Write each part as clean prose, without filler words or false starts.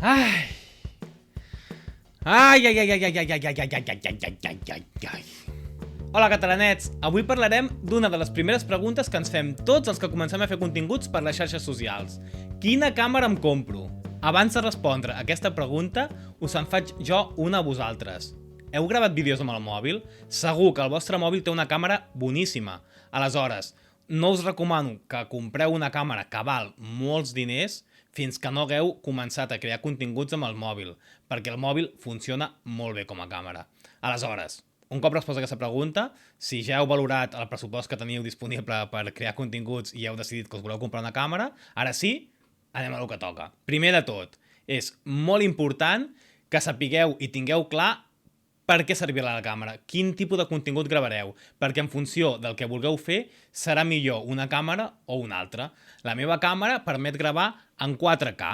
Ai. Ai, ai, ai, ai, ai, ai, ai, ai, ai, ai, ai, ai, ai, ai, ai. Hola, catalanets! Avui parlarem d'una de les primeres preguntes que ens fem tots els que comencem a fer continguts per les xarxes socials. Quina càmera em compro? Abans de respondre a aquesta pregunta, us en faig jo una a vosaltres. Heu gravat vídeos amb el mòbil? Segur que el vostre mòbil té una càmera boníssima. Aleshores, no us recomano que compreu una càmera que val molts diners fins que no hagueu començat a crear continguts amb el mòbil, perquè el mòbil funciona molt bé com a càmera. Aleshores, un cop resposta aquesta pregunta, si ja heu valorat el pressupost que teniu disponible per crear continguts i heu decidit que us voleu comprar una càmera, ara sí, anem a lo que toca. Primer de tot, és molt important que sapigueu i tingueu clar per què servirà la càmera, quin tipus de contingut gravareu, perquè en funció del que vulgueu fer serà millor una càmera o una altra. La meva càmera permet gravar en 4K,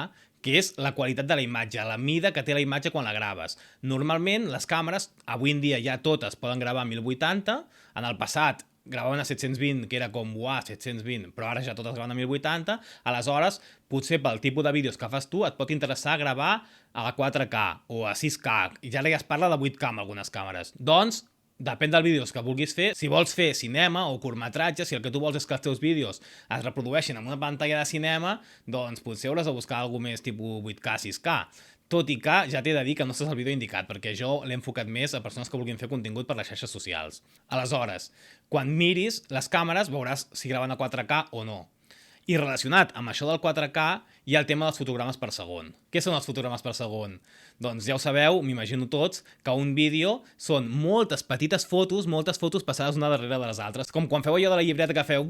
que és la qualitat de la imatge, la mida que té la imatge quan la graves. Normalment les càmeres, avui en dia ja totes poden gravar a 1080, en el passat gravaven a 720, que era com, uah, 720, però ara ja totes graven a 1080, aleshores, potser pel tipus de vídeos que fas tu, et pot interessar gravar a la 4K o a 6K, i ja es parla de 8K amb algunes càmeres. Doncs, depèn dels vídeos que vulguis fer. Si vols fer cinema o curtmetratge, si el que tu vols és que els teus vídeos es reprodueixin en una pantalla de cinema, doncs potser hauràs de buscar alguna més tipus 8K, 6K. Tot i que ja t'he de dir que no estàs al vídeo indicat, perquè jo l'he enfocat més a persones que vulguin fer contingut per les xarxes socials. Aleshores, quan miris les càmeres veuràs si graven a 4K o no. I relacionat amb això del 4K hi ha el tema dels fotogrames per segon. Què són els fotogrames per segon? Doncs ja ho sabeu, m'imagino tots, que un vídeo són moltes petites fotos passades una darrere de les altres. Com quan feu allò de la llibreta que feu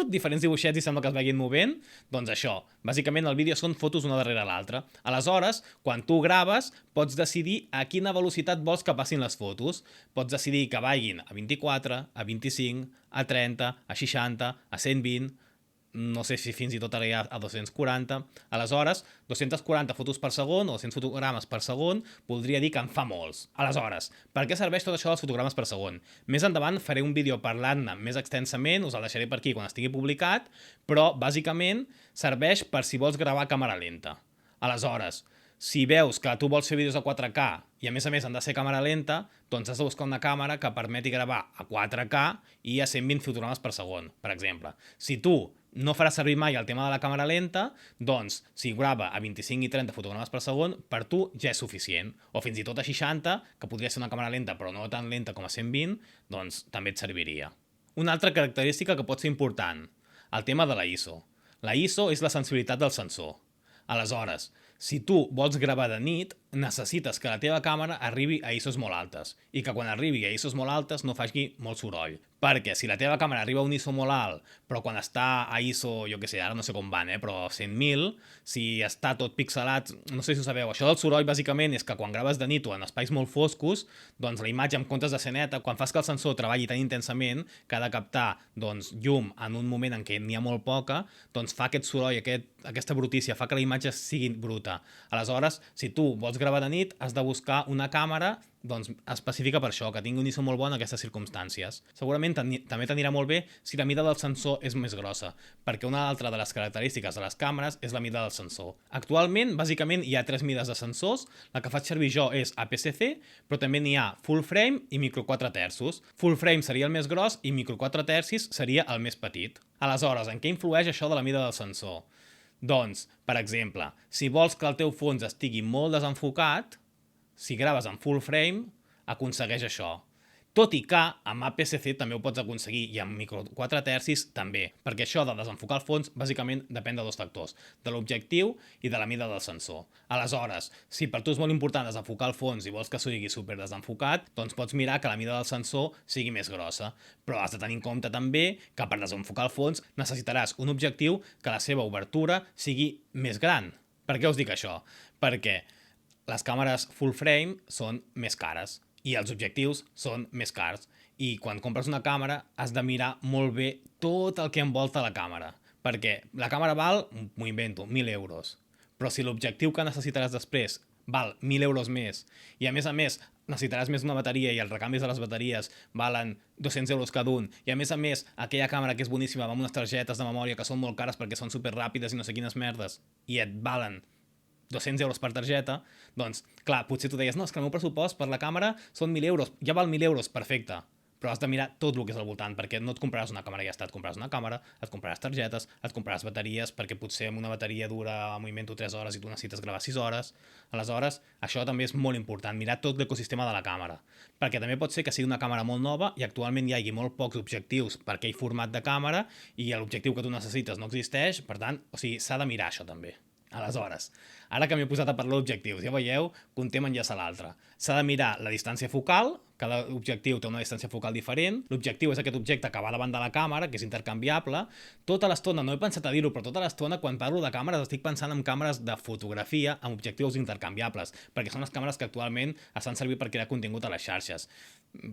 diferents dibuixets i sembla que es vagin movent, doncs això. Bàsicament el vídeo són fotos una darrere l'altra. Aleshores, quan tu graves, pots decidir a quina velocitat vols que passin les fotos. Pots decidir que vagin a 24, a 25, a 30, a 60, a 120... no sé si fins i tot ara hi ha a 240. Aleshores, 240 fotos per segon o 200 fotogrames per segon voldria dir que en fa molts. Aleshores, per què serveix tot això dels fotogrames per segon? Més endavant faré un vídeo parlant-ne més extensament, us el deixaré per aquí quan estigui publicat, però bàsicament serveix per si vols gravar a càmera lenta. Aleshores, si veus que tu vols fer vídeos a 4K i a més han de ser càmera lenta, doncs has de buscar una càmera que permeti gravar a 4K i a 120 fotogrames per segon, per exemple. Si tu no faràs servir mai el tema de la càmera lenta, doncs si grava a 25 i 30 fotogrames per segon, per tu ja és suficient. O fins i tot a 60, que podria ser una càmera lenta però no tan lenta com a 120, doncs també et serviria. Una altra característica que pot ser important, el tema de la ISO. La ISO és la sensibilitat del sensor. Aleshores, si tu vols gravar de nit, necessites que la teva càmera arribi a ISOs molt altes i que quan arribi a ISOs molt altes no faci molt soroll. Perquè si la teva càmera arriba a un ISO molt alt, però quan està a ISO, jo què sé, ara no sé com van, però 100.000, si està tot pixelat, no sé si ho sabeu, això del soroll bàsicament és que quan graves de nit o en espais molt foscos, doncs la imatge en comptes de ser neta, quan fas que el sensor treballi tan intensament que ha de captar doncs, llum en un moment en què n'hi ha molt poca, doncs fa aquest soroll, aquesta brutícia, fa que la imatge sigui bruta. Aleshores, si tu vols gravar de nit, has de buscar una càmera doncs, específica per això, que tingui un ISO molt bon en aquestes circumstàncies. Segurament també t'anirà molt bé si la mida del sensor és més grossa, perquè una altra de les característiques de les càmeres és la mida del sensor. Actualment, bàsicament, hi ha 3 mides de sensors. La que faig servir jo és APS-C, però també n'hi ha full frame i micro 4 terços. Full frame seria el més gros i micro 4 tercis seria el més petit. Aleshores, en què influeix això de la mida del sensor? Doncs, per exemple, si vols que el teu fons estigui molt desenfocat, si graves en full frame, aconsegueix això. Tot i que amb APS-C també ho pots aconseguir i amb micro 4 tercis també, perquè això de desenfocar el fons bàsicament depèn de 2 factors, de l'objectiu i de la mida del sensor. Aleshores, si per tu és molt important desenfocar el fons i vols que sigui super desenfocat, doncs pots mirar que la mida del sensor sigui més grossa, però has de tenir en compte també que per desenfocar el fons necessitaràs un objectiu que la seva obertura sigui més gran. Per què us dic això? Perquè les càmeres full frame són més cares i els objectius són més cars. I quan compres una càmera has de mirar molt bé tot el que envolta la càmera. Perquè la càmera val, m'ho invento, 1.000 euros. Però si l'objectiu que necessitaràs després val 1.000 euros més i a més necessitaràs més una bateria i els recanvis de les bateries valen 200 euros cada un i a més aquella càmera que és boníssima amb unes targetes de memòria que són molt cares perquè són super ràpides i no sé quines merdes i et valen 200 euros per targeta, doncs, clar, potser tu deies, no, és que el meu pressupost per la càmera són 1.000 euros, ja val 1.000 euros, perfecte, però has de mirar tot el que és al voltant, perquè no et compraràs una càmera i ja està, et compraràs una càmera, et compraràs targetes, et compraràs bateries, perquè potser amb una bateria dura, m'ho invento, 3 hores i tu necessites gravar 6 hores. Aleshores, això també és molt important, mirar tot l'ecosistema de la càmera, perquè també pot ser que sigui una càmera molt nova i actualment hi hagi molt pocs objectius per aquell format de càmera i l'objectiu que tu necessites no existeix, per tant, o sigui, s'ha de mirar això també. Aleshores, ara que m'he posat a parlar d'objectius, ja veieu que un tema enllaça a l'altre. S'ha de mirar la distància focal, cada objectiu té una distància focal diferent, l'objectiu és aquest objecte que va davant de la càmera, que és intercanviable. Tota l'estona, no he pensat a dir-ho, però tota l'estona quan parlo de càmeres estic pensant en càmeres de fotografia amb objectius intercanviables, perquè són les càmeres que actualment es fan servir per crear contingut a les xarxes.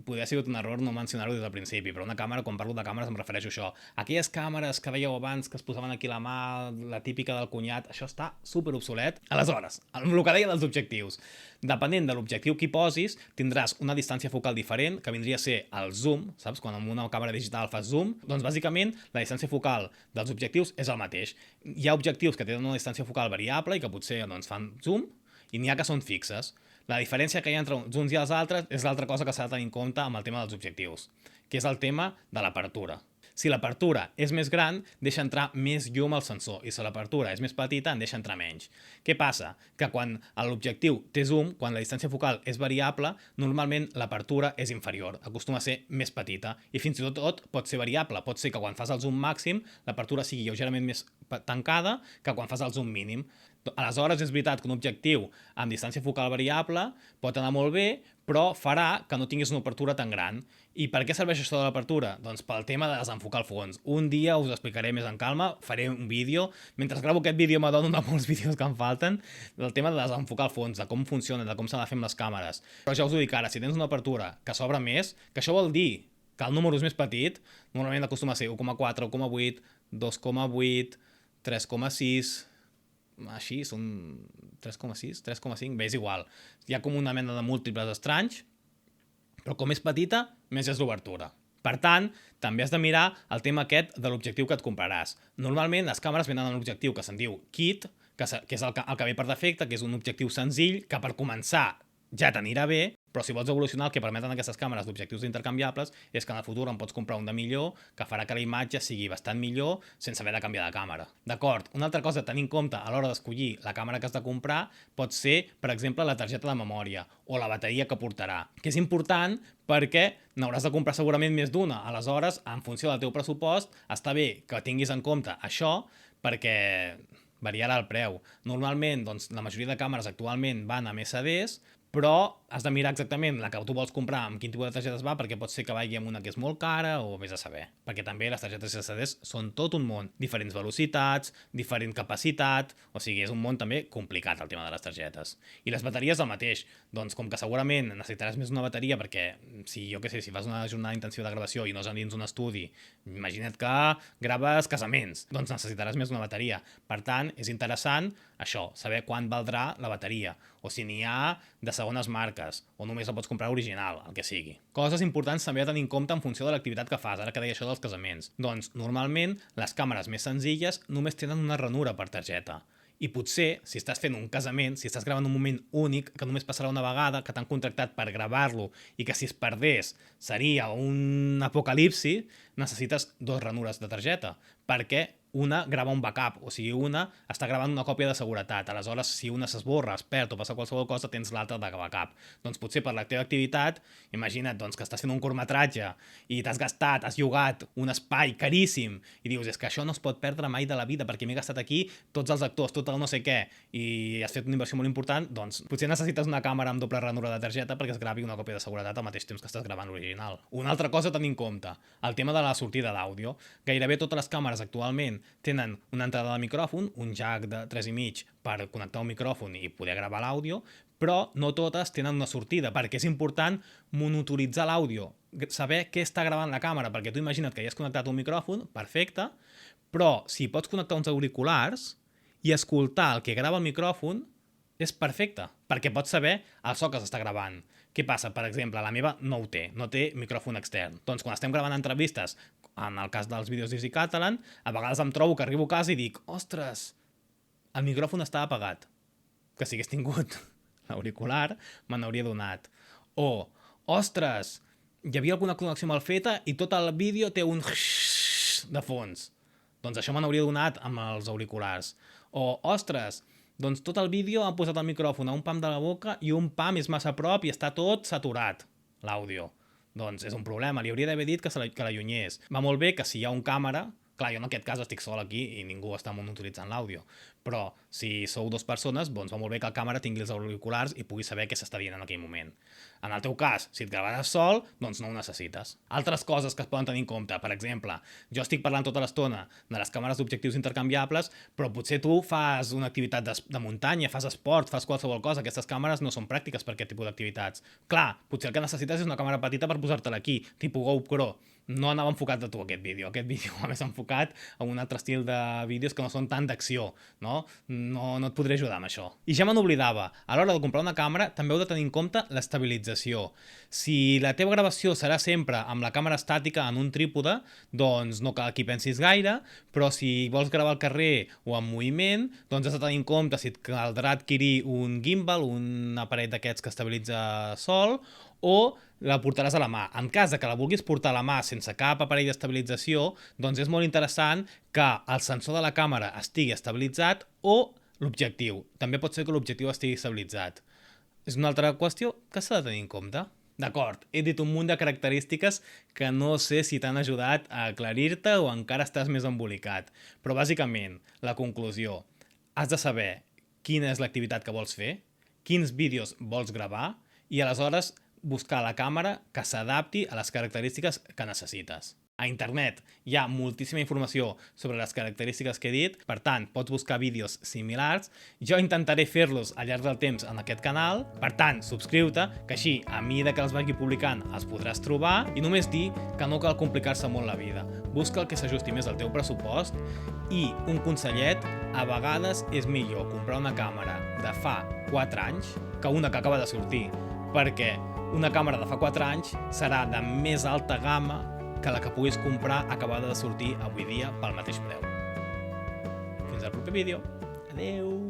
Podria haver sigut un error no mencionar-ho des del principi, però una càmera, quan parlo de càmeres em refereixo a això. Aquelles càmeres que veieu abans que es posaven aquí la mà, la típica del cunyat, això està super obsolet. Aleshores, el que deia dels objectius. Depenent de l'objectiu que hi posis, tindràs una distància focal diferent, que vindria a ser el zoom, saps? Quan amb una càmera digital fas zoom, doncs bàsicament la distància focal dels objectius és el mateix. Hi ha objectius que tenen una distància focal variable i que potser doncs, fan zoom, i n'hi ha que són fixes. La diferència que hi ha entre uns i els altres és l'altra cosa que s'ha de tenir en compte amb el tema dels objectius, que és el tema de l'apertura. Si l'apertura és més gran, deixa entrar més llum al sensor, i si l'apertura és més petita, en deixa entrar menys. Què passa? Que quan l'objectiu té zoom, quan la distància focal és variable, normalment l'apertura és inferior, acostuma a ser més petita, i fins i tot pot ser variable. Pot ser que quan fas el zoom màxim, l'apertura sigui lleugerament més tancada que quan fas el zoom mínim. Aleshores, és veritat que un objectiu amb distància focal variable pot anar molt bé, però farà que no tinguis una apertura tan gran. I per què serveix això de l'apertura? Doncs pel tema de desenfocar el fons. Un dia us ho explicaré més en calma, faré un vídeo. Mentre gravo aquest vídeo m'adono de molts vídeos que em falten, del tema de desenfocar el fons, de com funciona, de com s'ha de fer amb les càmeres. Però ja us ho dic ara, si tens una apertura que s'obre més, que això vol dir que el número és més petit, normalment acostuma a ser 1,4, 1,8, 2,8, 3,6... així, són 3,6, 3,5, bé, és igual. Hi ha com una mena de múltiples estranys, però com és petita, més és l'obertura. Per tant, també has de mirar el tema aquest de l'objectiu que et compraràs. Normalment les càmeres venen amb un objectiu que se'n diu kit, que és el que ve per defecte, que és un objectiu senzill, que per començar ja t'anirà bé, però si vols evolucionar el que permeten aquestes càmeres d'objectius intercanviables és que en el futur en pots comprar un de millor que farà que la imatge sigui bastant millor sense haver de canviar de càmera. D'acord, una altra cosa a tenir en compte a l'hora d'escollir la càmera que has de comprar pot ser, per exemple, la targeta de memòria o la bateria que portarà, que és important perquè n'hauràs de comprar segurament més d'una. Aleshores, en funció del teu pressupost, està bé que tinguis en compte això perquè variarà el preu. Normalment, doncs, la majoria de càmeres actualment van amb SDs, però has de mirar exactament la que tu vols comprar amb quin tipus de targetes va, perquè pot ser que vagi amb una que és molt cara o vés a saber. Perquè també les targetes SDs són tot un món. Diferents velocitats, diferent capacitat, o sigui, és un món també complicat el tema de les targetes. I les bateries el mateix. Doncs com que segurament necessitaràs més una bateria perquè si, jo què sé, si fas una jornada intensiva de gravació i no és dins un estudi, imagina't que graves casaments, doncs necessitaràs més una bateria. Per tant, és interessant això, saber quant valdrà la bateria, o si n'hi ha de segones marques, o només la pots comprar original, el que sigui. Coses importants també a tenir en compte en funció de l'activitat que fas, ara que deia això dels casaments. Doncs, normalment, les càmeres més senzilles només tenen una ranura per targeta. I potser, si estàs fent un casament, si estàs gravant un moment únic, que només passarà una vegada, que t'han contractat per gravar-lo i que si es perdés seria un apocalipsi, necessites 2 ranures de targeta, perquè una grava un backup, o sigui, una està gravant una còpia de seguretat. Aleshores, si una s'esborra, es perd o passa qualsevol cosa, tens l'altra de backup. Doncs potser per la teva activitat, imagina't doncs, que estàs fent un curtmetratge i t'has gastat, has llogat un espai caríssim i dius, és que això no es pot perdre mai de la vida perquè m'he gastat aquí tots els actors, tot el no sé què, i has fet una inversió molt important, doncs potser necessites una càmera amb doble ranura de targeta perquè es gravi una còpia de seguretat al mateix temps que estàs gravant l'original. Una altra cosa a tenir en compte, el tema de la sortida d'àudio. Gairebé totes les càmeres actualment tenen una entrada de micròfon, un jack de 3,5 per connectar un micròfon i poder gravar l'àudio, però no totes tenen una sortida, perquè és important monitoritzar l'àudio, saber què està gravant la càmera, perquè tu imagina't que ja has connectat un micròfon, perfecte, però si pots connectar uns auriculars i escoltar el que grava el micròfon, és perfecte, perquè pots saber el so que s'està gravant. Què passa? Per exemple, la meva no ho té, no té micròfon extern. Doncs quan estem gravant entrevistes, en el cas dels vídeos d'Easy Catalan, a vegades em trobo que arribo a casa i dic, ostres, el micròfon està apagat. que si hagués tingut l'auricular me n'hauria donat. O, ostres, hi havia alguna connexió mal feta i tot el vídeo té un de fons. Doncs això me n'hauria donat amb els auriculars. O, ostres, doncs tot el vídeo han posat el micròfon a un pam de la boca i un pam és massa a prop i està tot saturat, l'àudio. Doncs és un problema, li hauria d'haver dit que l'allunyés. Va molt bé que si hi ha un càmera, clar, jo en aquest cas estic sol aquí i ningú està monitoritzant l'àudio, però si sou 2 persones, doncs va molt bé que el càmera tingui els auriculars i pugui saber què s'està dient en aquell moment. En el teu cas, si et gravaràs sol, doncs no ho necessites. Altres coses que es poden tenir en compte, per exemple, jo estic parlant tota l'estona de les càmeres d'objectius intercanviables, però potser tu fas una activitat de muntanya, fas esport, fas qualsevol cosa, aquestes càmeres no són pràctiques per aquest tipus d'activitats. Clar, potser el que necessites és una càmera petita per posar-te-la aquí, tipus GoPro. No anava enfocat a tu aquest vídeo va més enfocat a un altre estil de vídeos que no són tant d'acció, no? No et podré ajudar amb això. I ja me n'oblidava, a l'hora de comprar una càmera també heu de tenir en compte l'estabilització. Si la teva gravació serà sempre amb la càmera estàtica en un trípode, doncs no cal que hi pensis gaire, però si vols gravar al carrer o en moviment, doncs has de tenir en compte si et caldrà adquirir un gimbal, un aparell d'aquests que estabilitza sol, o la portaràs a la mà. En cas de que la vulguis portar a la mà sense cap aparell d'estabilització, doncs és molt interessant que el sensor de la càmera estigui estabilitzat o l'objectiu. També pot ser que l'objectiu estigui estabilitzat. És una altra qüestió que s'ha de tenir en compte. D'acord, he dit un munt de característiques que no sé si t'han ajudat a aclarir-te o encara estàs més embolicat. Però bàsicament, la conclusió, has de saber quina és l'activitat que vols fer, quins vídeos vols gravar i aleshores buscar la càmera que s'adapti a les característiques que necessites. A internet hi ha moltíssima informació sobre les característiques que he dit, per tant, pots buscar vídeos similars. Jo intentaré fer-los al llarg del temps en aquest canal, per tant, subscriu-te, que així, a mesura que els vagi publicant, els podràs trobar, i només dir que no cal complicar-se molt la vida. Busca el que s'ajusti més al teu pressupost i, un consellet, a vegades és millor comprar una càmera de fa 4 anys que una que acaba de sortir, perquè una càmera de fa 4 anys serà de més alta gamma que la que puguis comprar acabada de sortir avui dia pel mateix preu. Fins al proper vídeo. Adeu!